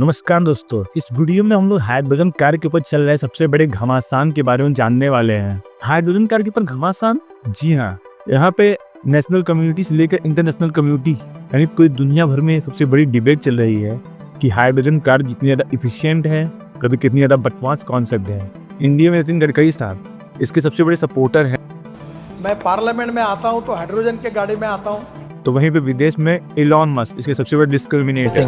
नमस्कार दोस्तों, इस वीडियो में हम लोग हाइड्रोजन कार के ऊपर चल रहे सबसे बड़े घमासान के बारे में जानने वाले हैं। हाइड्रोजन कार के ऊपर घमासान? जी हाँ, यहाँ पे नेशनल कम्युनिटी से लेकर इंटरनेशनल कम्युनिटी यानी पूरी दुनिया भर में सबसे बड़ी डिबेट चल रही है कि हाइड्रोजन कार जितनी ज़्यादा इफिशियंट है, कभी कितनी ज़्यादा बकवास कॉन्सेप्ट है। इंडिया में नितिन गडकरी साहब इसके सबसे बड़े सपोर्टर हैं। मैं पार्लियामेंट में आता हूँ तो हाइड्रोजन के गाड़ी में आता हूँ। तो वहीं पे विदेश में एलॉन मस्क इसके सबसे बड़े डिस्क्रिमिनेटर।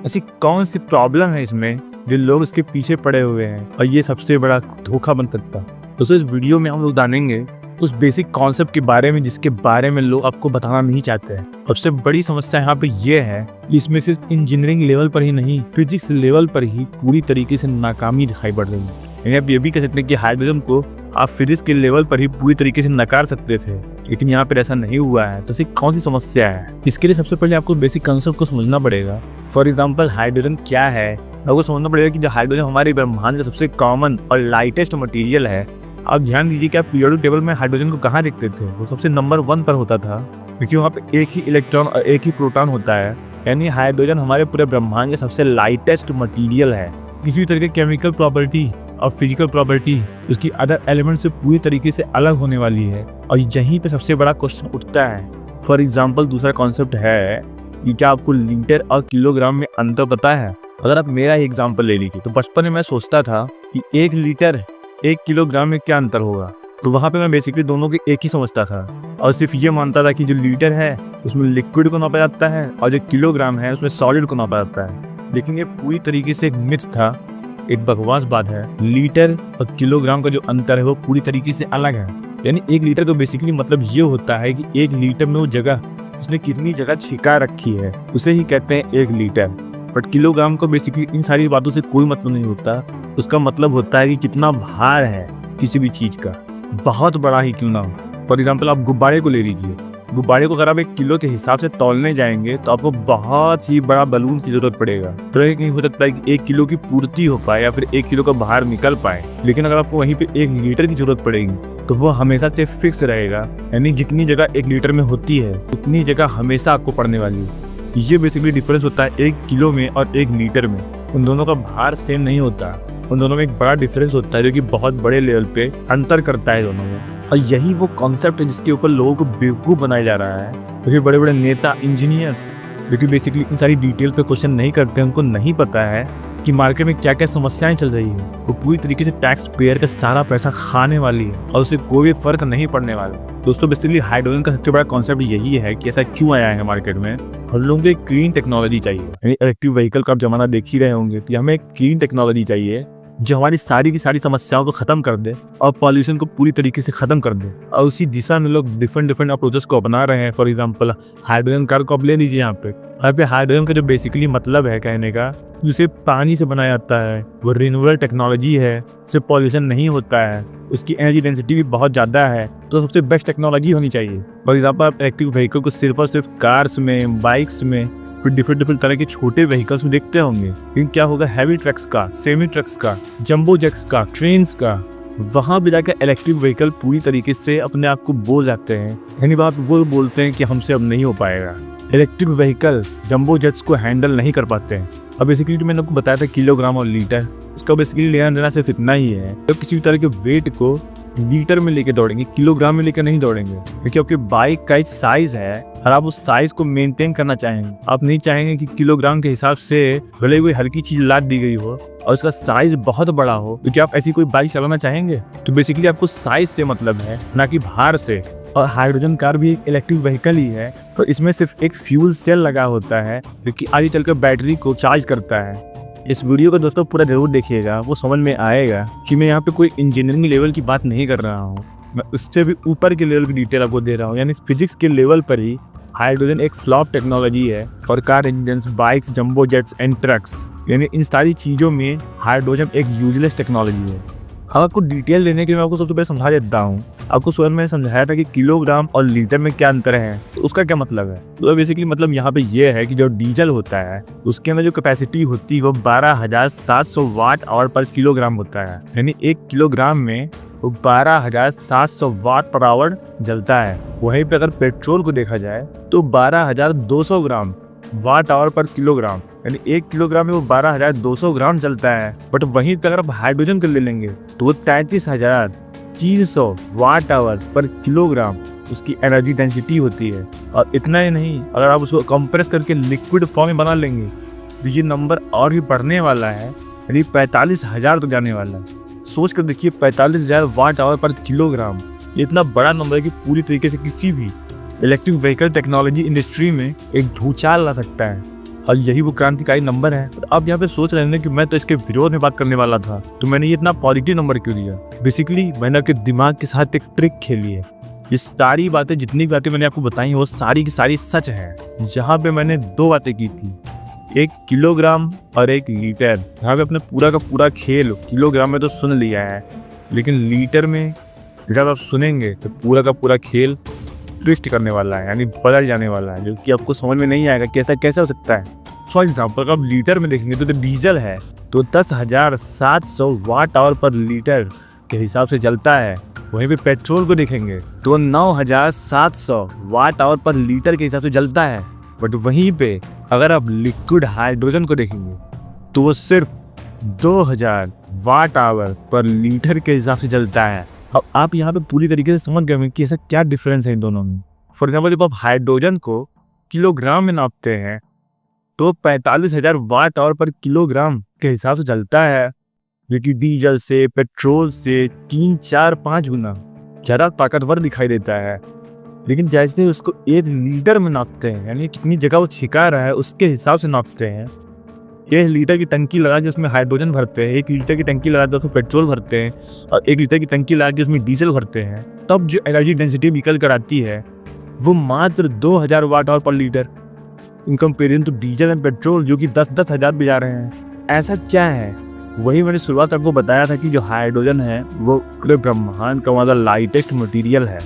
ऐसी कौन सी प्रॉब्लम है इसमें जो लोग इसके पीछे पड़े हुए हैं और ये सबसे बड़ा धोखा बन सकता। तो इस वीडियो में हम लोग जानेंगे उस बेसिक कॉन्सेप्ट के बारे में जिसके बारे में लोग आपको बताना नहीं चाहते हैं। सबसे बड़ी समस्या यहाँ पे ये है कि इसमें सिर्फ इंजीनियरिंग लेवल पर ही नहीं, फिजिक्स लेवल पर ही पूरी तरीके से नाकामी दिखाई पड़ रही है। यानी आप ये भी कह सकते हैं कि हाइड्रोजन को आप फिजिक्स के लेवल पर ही पूरी तरीके से नकार सकते थे, लेकिन यहाँ पर ऐसा नहीं हुआ है। तो ऐसी कौन सी समस्या है? इसके लिए सबसे पहले आपको बेसिक कंसेप्ट को समझना पड़ेगा। फॉर एग्जाम्पल, हाइड्रोजन क्या है? आपको समझना पड़ेगा कि जो हाइड्रोजन हमारे ब्रह्मांड का सबसे कॉमन और लाइटेस्ट मटेरियल है। आप ध्यान दीजिए कि आप पीरियोडिक टेबल में हाइड्रोजन को कहाँ देखते थे? वो सबसे नंबर 1 पर होता था, क्योंकि वहाँ पे एक ही इलेक्ट्रॉन और एक ही प्रोटॉन होता है। यानी हाइड्रोजन हमारे पूरे ब्रह्मांड का सबसे लाइटेस्ट मटेरियल है। किसी भी तरह की केमिकल प्रॉपर्टी और फिजिकल प्रॉपर्टी उसकी अदर एलिमेंट से पूरी तरीके से अलग होने वाली है। और यहीं पे सबसे बड़ा क्वेश्चन उठता है। फॉर एग्जाम्पल, दूसरा कॉन्सेप्ट है कि क्या आपको लीटर और किलोग्राम में अंतर पता है? अगर आप मेरा ही एग्जाम्पल ले लीजिए तो बचपन में मैं सोचता था कि 1 लीटर 1 किलोग्राम में क्या अंतर होगा। तो वहाँ पे मैं बेसिकली दोनों के एक ही समझता था और सिर्फ ये मानता था कि जो लीटर है उसमें लिक्विड को नापा जाता है और जो किलोग्राम है उसमें सॉलिड को नापा जाता है। लेकिन ये पूरी तरीके से एक मिथ था, एक बकवास बात है। लीटर और किलोग्राम का जो अंतर है वो पूरी तरीके से अलग है। यानी 1 लीटर का बेसिकली मतलब ये होता है कि 1 लीटर में वो जगह उसने कितनी जगह छिका रखी है उसे ही कहते हैं 1 लीटर। बट किलोग्राम को बेसिकली इन सारी बातों से कोई मतलब नहीं होता। उसका मतलब होता है कि कितना भार है किसी भी चीज का, बहुत बड़ा ही क्यों ना हो। फॉर एग्जाम्पल, आप गुब्बारे को ले लीजिए। गुब्बारे को अगर आप 1 किलो के हिसाब से तौलने जाएंगे तो आपको बहुत ही बड़ा बलून की जरूरत पड़ेगा। तो ये नहीं हो सकता है कि 1 किलो की पूर्ति हो पाए या फिर 1 किलो का बाहर निकल पाए। लेकिन अगर आपको वहीं पे 1 लीटर की जरूरत पड़ेगी तो वो हमेशा से फिक्स रहेगा। यानी जितनी जगह 1 लीटर में होती है उतनी जगह हमेशा आपको पड़ने वाली है। ये बेसिकली डिफरेंस होता है 1 किलो में और 1 लीटर में। उन दोनों का भार सेम नहीं होता, उन दोनों में एक बड़ा डिफरेंस होता है जो कि बहुत बड़े लेवल पे अंतर करता है दोनों में। और यही वो कॉन्सेप्ट है जिसके ऊपर लोगों को बेवकूफ़ बनाया जा रहा है। क्योंकि बड़े बड़े नेता, इंजीनियर्स जो कि बेसिकली इन सारी डिटेल पे क्वेश्चन नहीं करते, उनको नहीं पता है कि मार्केट में क्या क्या समस्याएं चल रही है। वो पूरी तरीके से टैक्स पेयर का सारा पैसा खाने वाली है और उससे कोई भी फर्क नहीं पड़ने वाला। दोस्तों, बेसिकली हाइड्रोजन का सबसे बड़ा कॉन्सेप्ट यही है कि ऐसा क्यों आया है मार्केट में। हम लोगों को एक क्लीन टेक्नोलॉजी चाहिए। यानी इलेक्ट्रिक व्हीकल का आप जमाना देख ही रहे होंगे, तो हमें एक क्लीन टेक्नोलॉजी चाहिए जो हमारी सारी की सारी समस्याओं को खत्म कर दे और पॉल्यूशन को पूरी तरीके से खत्म कर दे। और उसी दिशा में लोग डिफरेंट अप्रोचेस को अपना रहे हैं। फॉर एग्जांपल, हाइड्रोजन कार को आप ले लीजिए। यहाँ पे हाइड्रोजन का जो बेसिकली मतलब है कहने का, जिसे पानी से बनाया जाता है, वो रिन्यूएबल टेक्नोलॉजी है, उससे पॉल्यूशन नहीं होता है, उसकी एनर्जी डेंसिटी भी बहुत ज़्यादा है, तो सबसे बेस्ट टेक्नोलॉजी होनी चाहिए। फॉर एग्जाम्पल, आप इलेक्ट्रिक व्हीकल को सिर्फ और सिर्फ कार्स में, बाइक्स में, फिर डिफरेंट तरह के छोटे व्हीकल्स में देखते होंगे। लेकिन क्या होगा हैवी ट्रक्स का, सेमी ट्रक्स का, जंबो जेट्स का, ट्रेन्स का, वहाँ भी जाकर इलेक्ट्रिक व्हीकल पूरी तरीके से अपने आप को बोल जाते हैं। यानी वो बोलते हैं कि हमसे अब नहीं हो पाएगा। इलेक्ट्रिक व्हीकल जंबो जेट्स को हैंडल नहीं कर पाते हैं। अब बेसिकली जो मैंने आपको बताया था किलोग्राम और लीटर, उसका बेसिकली लेना देना सिर्फ इतना ही है। तो किसी भी तरह के वेट को लीटर में लेके दौड़ेंगे, किलोग्राम में लेकर नहीं दौड़ेंगे। क्योंकि आपकी बाइक का एक साइज है और आप उस साइज को मेंटेन करना चाहेंगे। आप नहीं चाहेंगे कि किलोग्राम के हिसाब से भले कोई हल्की चीज लाद दी गई हो और उसका साइज बहुत बड़ा हो, तो क्या आप ऐसी कोई बाइक चलाना चाहेंगे? तो बेसिकली आपको साइज से मतलब है, ना कि भार से। और हाइड्रोजन कार भी एक इलेक्ट्रिक व्हीकल ही है, तो इसमें सिर्फ एक फ्यूल सेल लगा होता है जो कि आगे चलकर बैटरी को चार्ज करता है। इस वीडियो को दोस्तों पूरा जरूर देखिएगा, वो समझ में आएगा कि मैं यहाँ पे कोई इंजीनियरिंग लेवल की बात नहीं कर रहा हूँ। मैं उससे भी ऊपर के लेवल की डिटेल आपको दे रहा हूँ। यानी फिजिक्स के लेवल पर ही हाइड्रोजन एक फ्लॉप टेक्नोलॉजी है for car engines, bikes, jumbo jets and trucks. यानी इन सारी चीज़ों में हाइड्रोजन एक यूजलेस टेक्नोलॉजी है। अब आपको डिटेल देने के लिए मैं आपको सबसे पहले समझा देता हूँ। आपको स्वयं में समझाया था कि किलोग्राम और लीटर में क्या अंतर है, तो उसका क्या मतलब है। तो बेसिकली मतलब यहाँ पे ये है कि जो डीजल होता है उसके अंदर जो कैपेसिटी होती है वो 12,700 वाट आवर पर किलोग्राम होता है। यानी 1 किलोग्राम में वो 12,700 वाट पर आवर जलता है। वहीं पे अगर पेट्रोल को देखा जाए तो 12,200 ग्राम वाट आवर पर किलोग्राम, यानी 1 किलोग्राम में वो 12,200 ग्राम चलता है। बट वहीं पे अगर आप हाइड्रोजन को ले लेंगे तो वो 33,300 वाट आवर पर किलोग्राम उसकी एनर्जी डेंसिटी होती है। और इतना ही नहीं, अगर आप उसको कंप्रेस करके लिक्विड फॉर्म में बना लेंगे तो ये नंबर और भी बढ़ने वाला है, यानी 45,000 तो जाने वाला है। सोच कर देखिए, 45,000 वाट आवर पर किलोग्राम, ये इतना बड़ा नंबर है कि पूरी तरीके से किसी भी इलेक्ट्रिक व्हीकल टेक्नोलॉजी इंडस्ट्री में एक भूचाल ला सकता है। और यही वो क्रांतिकारी नंबर है। तो आप यहाँ पे सोच रहे हैं कि मैं तो इसके विरोध में बात करने वाला था, तो मैंने ये इतना पॉजिटिव नंबर क्यों दिया। बेसिकली मैंने आपके दिमाग के साथ एक ट्रिक खेली है। ये सारी बातें, जितनी बातें मैंने आपको बताई वो सारी की सारी सच है। जहाँ पे मैंने 2 बातें की थी, 1 किलोग्राम और 1 लीटर। यहाँ पे अपने पूरा का पूरा खेल किलोग्राम में तो सुन लिया है, लेकिन लीटर में जब आप सुनेंगे तो पूरा का पूरा खेल ट्विस्ट करने वाला है, यानी बदल जाने वाला है, जो कि आपको समझ में नहीं आएगा कि ऐसा कैसे हो सकता है। फॉर एग्जाम्पल, अगर आप लीटर में देखेंगे तो डीजल है तो 10,700 वाट आवर पर लीटर के हिसाब से चलता है। वहीं पे पेट्रोल को देखेंगे तो 9,700 वाट आवर पर लीटर के हिसाब से जलता है। बट वहीं पे अगर आप लिक्विड हाइड्रोजन को देखेंगे तो वो सिर्फ 2,000 वाट आवर पर लीटर के हिसाब से जलता है। अब आप यहाँ पे पूरी तरीके से समझ गए होंगे कि ऐसा क्या डिफरेंस है इन दोनों में। फॉर एग्जाम्पल, जब आप हाइड्रोजन को किलोग्राम में नापते हैं तो 45,000 वाट आवर पर किलोग्राम के हिसाब से जलता है, जो कि डीजल से, पेट्रोल से 3, 4, 5 गुना ज़्यादा ताकतवर दिखाई देता है। लेकिन जैसे उसको 1 लीटर में नापते हैं, यानी कितनी जगह वो छिका रहा है उसके हिसाब से नापते हैं। 1 लीटर की टंकी लगा के उसमें हाइड्रोजन भरते हैं, 1 लीटर की टंकी लगा के उसमें पेट्रोल भरते हैं, और 1 लीटर की टंकी लगा के उसमें डीजल भरते हैं, तब जो एनर्जी डेंसिटी निकल कर आती है वो मात्र 2,000 वाट आवर पर लीटर, इन कंपेरिजन तो डीजल एंड पेट्रोल जो कि 10-10 हज़ार भी जा रहे हैं। ऐसा क्या है? वही मैंने शुरुआत आपको बताया था कि जो हाइड्रोजन है वो पूरे ब्रह्मांड का मतलब लाइटेस्ट मटेरियल है,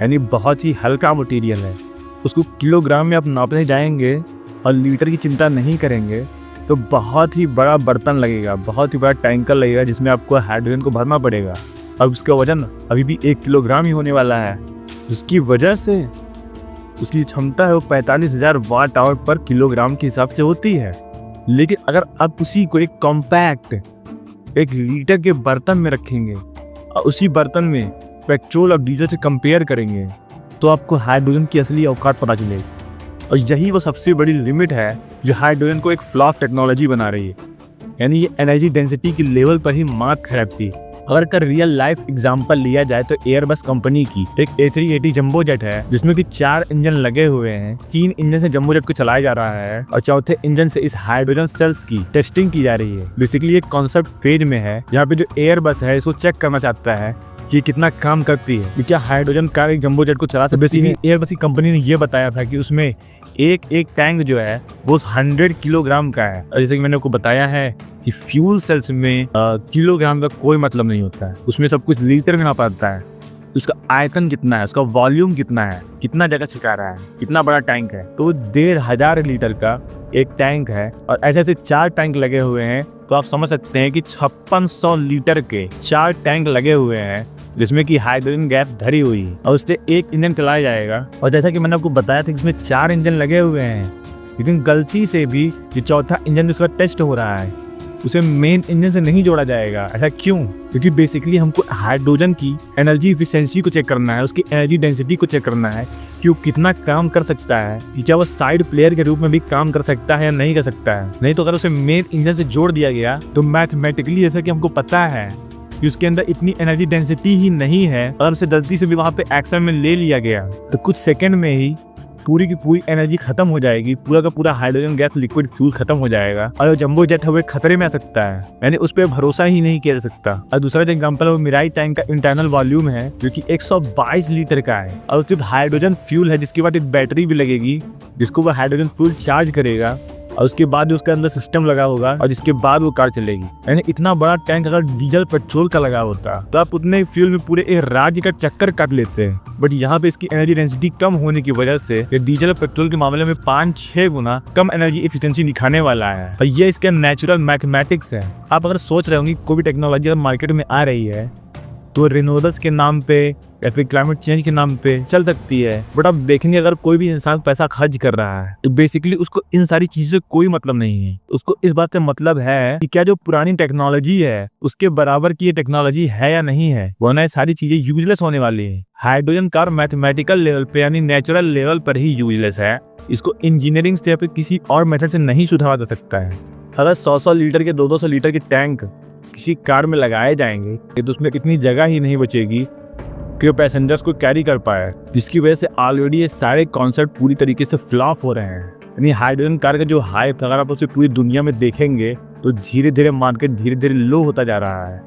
यानी बहुत ही हल्का मटेरियल है। उसको किलोग्राम में आप नापने जाएंगे और लीटर की चिंता नहीं करेंगे तो बहुत ही बड़ा बर्तन लगेगा, बहुत ही बड़ा टैंकर लगेगा जिसमें आपको हाइड्रोजन को भरना पड़ेगा। और उसका वजन अभी भी 1 किलोग्राम ही होने वाला है, जिसकी वजह से उसकी क्षमता है वो 45,000 वाट आवर पर किलोग्राम के हिसाब से होती है। लेकिन अगर आप उसी को एक कॉम्पैक्ट 1 लीटर के बर्तन में रखेंगे और उसी बर्तन में पेट्रोल और डीजल से कंपेयर करेंगे तो आपको हाइड्रोजन की असली औकात पता चलेगी। और यही वो सबसे बड़ी लिमिट है जो हाइड्रोजन को एक फ्लॉप टेक्नोलॉजी बना रही है, यानी ये एनर्जी डेंसिटी की लेवल पर ही मात खराबती है। अगर का रियल लाइफ एग्जांपल लिया जाए तो एयरबस कंपनी की एक A380 जंबो जेट है जिसमें कि 4 इंजन लगे हुए हैं। 3 इंजन से जंबो जेट को चलाया जा रहा है और चौथे इंजन से इस हाइड्रोजन सेल्स की टेस्टिंग की जा रही है। बेसिकली एक कॉन्सेप्ट फेज में है जहाँ पे जो एयरबस है इसको चेक करना चाहता है कि कितना काम करती है, कि क्या हाइड्रोजन कार एक जंबो जेट को चला सकती है। बेसिकली एयरबस की कंपनी ने ये बताया था कि उसमें एक टैंक जो है वो 100 किलोग्राम का है। और जैसे कि मैंने आपको बताया है कि फ्यूल सेल्स में किलोग्राम का कोई मतलब नहीं होता है, उसमें सब कुछ लीटर में नापा जाता है। उसका आयतन कितना है, उसका वॉल्यूम कितना है, कितना जगह छिका रहा है, कितना बड़ा टैंक है, तो 1,500 लीटर का एक टैंक है। और ऐसे ऐसे 4 टैंक लगे हुए हैं, तो आप समझ सकते हैं कि 5600 लीटर के 4 टैंक लगे हुए हैं जिसमें कि हाइड्रोजन गैस धरी हुई है और उससे एक इंजन चलाया जाएगा। और जैसा कि मैंने आपको बताया था कि इसमें 4 इंजन लगे हुए हैं, लेकिन गलती से भी जो चौथा इंजन जिस पर टेस्ट हो रहा है उसे मेन इंजन से नहीं जोड़ा जाएगा। ऐसा क्यों? क्योंकि बेसिकली हमको हाइड्रोजन की एनर्जी इफिशिएंसी को चेक करना है, उसकी एनर्जी डेंसिटी को चेक करना है कि वो कितना काम कर सकता है, कि क्या वो साइड प्लेयर के रूप में भी काम कर सकता है या नहीं कर सकता है। नहीं तो अगर उसे मेन इंजन से जोड़ दिया गया तो मैथमेटिकली जैसा कि हमको पता है कि उसके अंदर इतनी एनर्जी डेंसिटी ही नहीं है, अगर उसे गलती से भी वहाँ पे एक्शन में ले लिया गया तो कुछ सेकंड में ही पूरी की पूरी एनर्जी खत्म हो जाएगी, पूरा का पूरा हाइड्रोजन गैस लिक्विड फ्यूल खत्म हो जाएगा और जो जंबो जेट है वो खतरे में आ सकता है, यानी उस पर भरोसा ही नहीं किया जा सकता। और दूसरा जो एग्जांपल है वो मिराई टैंक का इंटरनल वॉल्यूम है जो कि 122 लीटर का है और सिर्फ हाइड्रोजन फ्यूल है, जिसके बाद एक बैटरी भी लगेगी जिसको वो हाइड्रोजन फ्यूल चार्ज करेगा और उसके बाद उसके अंदर सिस्टम लगा होगा और जिसके बाद वो कार चलेगी। यानी इतना बड़ा टैंक अगर डीजल पेट्रोल का लगा होता तो आप उतने फ्यूल में पूरे एक राज्य का चक्कर काट लेते हैं। बट यहाँ पे इसकी एनर्जी डेंसिटी कम होने की वजह से ये डीजल और पेट्रोल के मामले में 5-6 गुना कम एनर्जी एफिशिएंसी दिखाने वाला है और ये इसके नेचुरल मैथमेटिक्स है। आप अगर सोच रहे होंगे कोई भी टेक्नोलॉजी अगर मार्केट में आ रही है तो रिन्यूएबल्स के नाम पे या फिर क्लाइमेट चेंज के नाम पे चल सकती है, बट आप देखेंगे अगर कोई भी इंसान पैसा खर्च कर रहा है तो बेसिकली उसको इन सारी चीजों से कोई मतलब नहीं है। उसको इस बात से मतलब है कि क्या जो पुरानी टेक्नोलॉजी है उसके बराबर की ये टेक्नोलॉजी है या नहीं है, वरना ये सारी चीजें यूजलेस होने वाली है। हाइड्रोजन कार मैथमेटिकल लेवल पे यानी नेचुरल लेवल पर ही यूजलेस है। इसको इंजीनियरिंग से या फिर किसी और मेथड से नहीं सुधारा जा सकता है। अगर 100 लीटर के 200 लीटर के टैंक किसी कार में लगाए जाएंगे तो उसमें इतनी जगह ही नहीं बचेगी कि वो पैसेंजर्स को कैरी कर पाए, जिसकी वजह से ऑलरेडी ये सारे कॉन्सेप्ट पूरी तरीके से फ्लॉप हो रहे हैं। यानी हाइड्रोजन कार का जो हाइप अगर आप उसे पूरी दुनिया में देखेंगे तो धीरे धीरे मार्केट धीरे धीरे लो होता जा रहा है।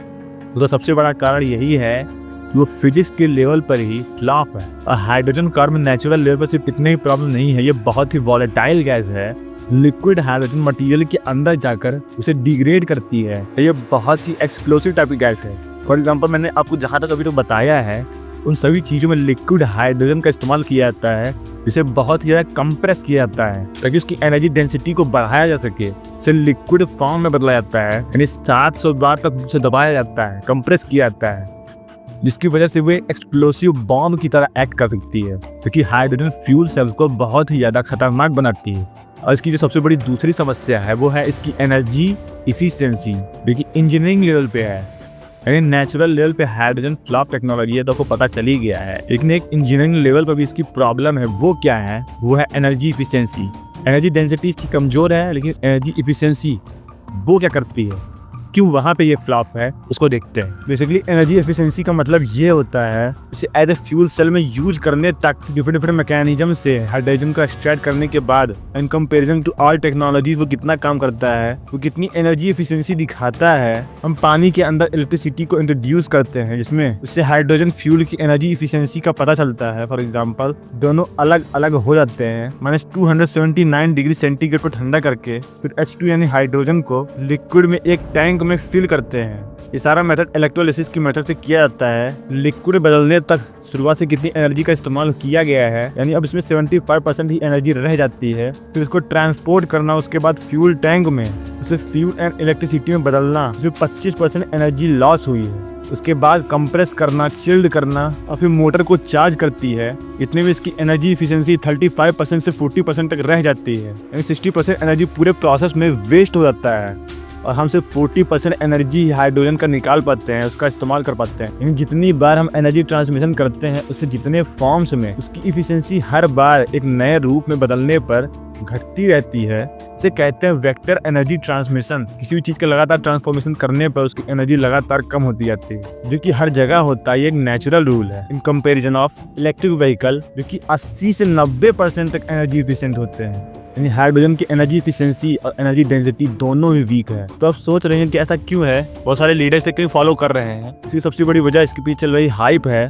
उसका सबसे बड़ा कारण यही है कि वो फिजिक्स के लेवल पर ही फ्लॉप है। और हाइड्रोजन कार में नेचुरल लेवल पर सिर्फ इतनी ही प्रॉब्लम नहीं है, ये बहुत ही वॉलेटाइल गैस है। लिक्विड हाइड्रोजन मटेरियल के अंदर जाकर उसे डिग्रेड करती है। ये बहुत ही एक्सप्लोसिव टाइप की गैस है। फॉर एग्जांपल मैंने आपको जहाँ तक अभी तो बताया है उन सभी चीज़ों में लिक्विड हाइड्रोजन का इस्तेमाल किया जाता है, जिसे बहुत ही ज़्यादा कंप्रेस किया जाता है ताकि उसकी एनर्जी डेंसिटी को बढ़ाया जा सके। इसे लिक्विड फॉर्म में बदला जाता है, यानी 700 बार तक उसे दबाया जाता है, कंप्रेस किया जाता है, जिसकी वजह से वे एक्सप्लोसिव बॉम्ब की तरह एक्ट कर सकती है, क्योंकि हाइड्रोजन फ्यूल सेल्स को बहुत ही ज़्यादा खतरनाक बनाती है। और इसकी जो सबसे बड़ी दूसरी समस्या है वो है इसकी एनर्जी इफिशियंसी, जो कि इंजीनियरिंग लेवल पे है। यानी नेचुरल लेवल पे हाइड्रोजन फ्लॉप टेक्नोलॉजी है तो आपको पता चल ही गया है, लेकिन एक इंजीनियरिंग लेवल पर भी इसकी प्रॉब्लम है। वो क्या है? वो है एनर्जी इफिशियंसी। एनर्जी डेंसिटी इसकी कमजोर है, लेकिन एनर्जी इफिशियंसी वो क्या करती है, क्यों वहाँ पे ये फ्लॉप है, उसको देखते हैं। बेसिकली एनर्जी एफिशिएंसी का मतलब ये होता है इसे एज ए फ्यूल सेल में यूज करने तक डिफरेंट मैकेनिज्म से हाइड्रोजन को एक्सट्रैक्ट करने के बाद in comparison to all technology वो कितना काम करता है, वो कितनी एनर्जी एफिशिएंसी दिखाता है। हम पानी के अंदर इलेक्ट्रिसिटी को इंट्रोड्यूस करते हैं जिसमें उससे हाइड्रोजन फ्यूल की एनर्जी एफिशिएंसी का पता चलता है। फॉर एग्जाम्पल दोनों अलग अलग हो जाते हैं, -279 डिग्री सेंटीग्रेड को ठंडा करके फिर H2 यानी हाइड्रोजन को लिक्विड में एक टैंक में फिल करते हैं। ये सारा मेथड इलेक्ट्रोलिसिस की मेथड से किया जाता है। लिक्विड बदलने तक शुरुआत से कितनी एनर्जी का इस्तेमाल किया गया है, यानी अब इसमें 75% ही एनर्जी रह जाती है। फिर इसको ट्रांसपोर्ट करना, उसके बाद फ्यूल टैंक में उसे फ्यूल एंड इलेक्ट्रिसिटी में बदलना, फिर 25% एनर्जी लॉस हुई है। उसके बाद कंप्रेस करना, चिल्ड करना और फिर मोटर को चार्ज करती है। इतने में इसकी एनर्जी इफिशिएंसी 35% से 40% तक रह जाती है, यानी 60% एनर्जी पूरे प्रोसेस में वेस्ट हो जाता है और हम सिर्फ 40% एनर्जी हाइड्रोजन का निकाल पाते हैं, उसका इस्तेमाल कर पाते हैं। यानी जितनी बार हम एनर्जी ट्रांसमिशन करते हैं उससे जितने फॉर्म्स में उसकी इफिशिएंसी हर बार एक नए रूप में बदलने पर घटती रहती है। इसे कहते हैं वेक्टर एनर्जी ट्रांसमिशन। किसी भी चीज़ का लगातार ट्रांसफॉर्मेशन करने पर उसकी एनर्जी लगातार कम होती जाती है, जो कि हर जगह होता है। ये एक नेचुरल रूल है in comparison of electric vehicle, जो कि 80 से 90% तक एनर्जी इफिशिएंट होते हैं। यानी हाइड्रोजन की एनर्जी इफिशिएंसी और एनर्जी डेंसिटी दोनों ही वीक है। तो आप सोच रहे हैं कि ऐसा क्यों है? बहुत सारे लीडर्स से क्यों फॉलो कर रहे हैं? इसकी सबसे बड़ी वजह इसके पीछे चल रही हाइप है,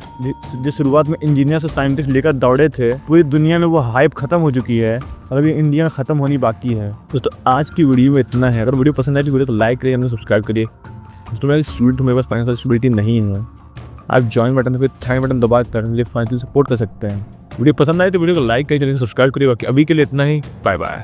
जो शुरुआत में इंजीनियर और साइंटिस्ट लेकर दौड़े थे। पूरी दुनिया में वो हाइप खत्म हो चुकी है और अभी इंडिया में खत्म होनी बाकी है। दोस्तों आज की वीडियो में इतना है। अगर वीडियो पसंद आए तो वीडियो को लाइक करिए, हमें सब्सक्राइब करिए। दोस्तों मेरे स्टूडेंट, मेरे पास फाइनेंशियल स्टेबिलिटी नहीं है, आप ज्वाइन बटन पे थैंक बटन दबा कर मुझे फाइनेंशियल सपोर्ट कर सकते हैं। वीडियो पसंद आए तो वीडियो को लाइक करिए, चैनल को सब्सक्राइब करिए। अभी के लिए इतना ही, बाय बाय।